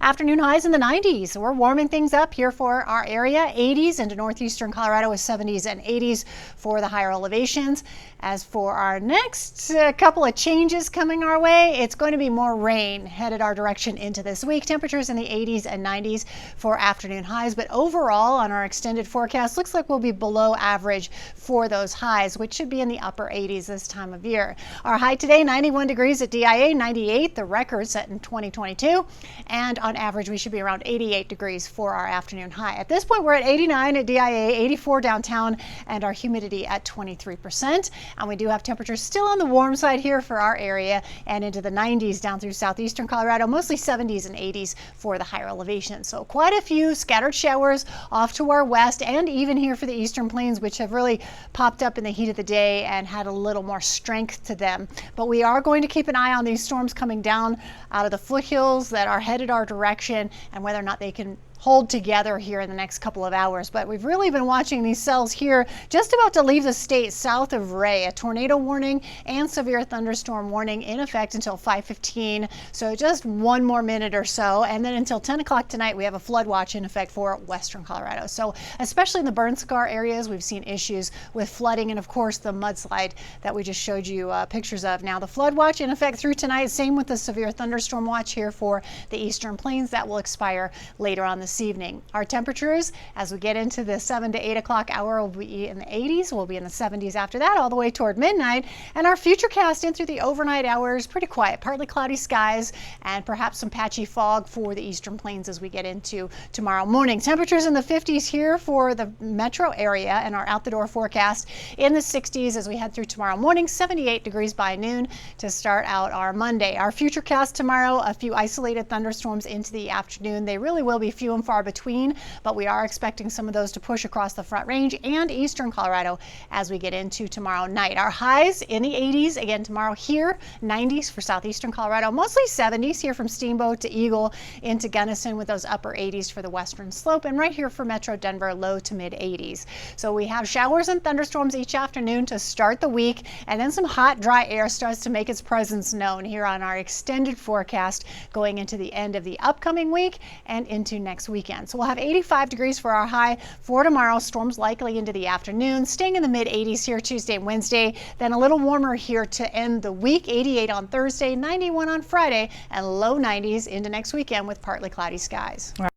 Afternoon highs in the 90s. We're warming things up here for our area. 80s into northeastern Colorado with 70s and 80s for the higher elevations. As for our next couple of changes coming our way, it's going to be more rain headed our direction into this week. Temperatures in the 80s and 90s for afternoon highs, but overall on our extended forecast, looks like we'll be below average for those highs, which should be in the upper 80s this time of year. Our high today, 91 degrees at DIA, 98, the record set in 2022, and on average we should be around 88 degrees for our afternoon high. At this point, we're at 89 at DIA, 84 downtown, and our humidity at 23%. And we do have temperatures still on the warm side here for our area and into the 90s down through southeastern Colorado, mostly 70s and 80s for the higher elevations. So quite a few scattered showers off to our west and even here for the eastern plains, which have really popped up in the heat of the day and had a little more strength to them. But we are going to keep an eye on these storms coming down out of the foothills that are headed our direction and whether or not they can hold together here in the next couple of hours. But we've really been watching these cells here just about to leave the state south of Ray. A tornado warning and severe thunderstorm warning in effect until 5:15. So just one more minute or so. And then until 10 o'clock tonight, we have a flood watch in effect for western Colorado. So especially in the burn scar areas, we've seen issues with flooding and of course the mudslide that we just showed you pictures of. Now the flood watch in effect through tonight. Same with the severe thunderstorm watch here for the eastern plains that will expire later on this evening. Our temperatures as we get into the 7 to 8 o'clock hour will be in the 80s. We'll be in the 70s after that all the way toward midnight. And our futurecast in through the overnight hours, pretty quiet, partly cloudy skies and perhaps some patchy fog for the eastern plains as we get into tomorrow morning. Temperatures in the 50s here for the metro area and our out the door forecast in the 60s as we head through tomorrow morning, 78 degrees by noon to start out our Monday. Our futurecast tomorrow, a few isolated thunderstorms into the afternoon. They really will be few and far between, but we are expecting some of those to push across the Front Range and eastern Colorado as we get into tomorrow night. Our highs in the 80s again tomorrow here, 90s for southeastern Colorado, mostly 70s here from Steamboat to Eagle into Gunnison with those upper 80s for the western slope, and right here for Metro Denver, low to mid 80s. So we have showers and thunderstorms each afternoon to start the week, and then some hot, dry air starts to make its presence known here on our extended forecast going into the end of the upcoming week and into next weekend. So we'll have 85 degrees for our high for tomorrow. Storms likely into the afternoon, staying in the mid 80s here Tuesday and Wednesday, then a little warmer here to end the week. 88 on Thursday, 91 on Friday, and low 90s into next weekend with partly cloudy skies.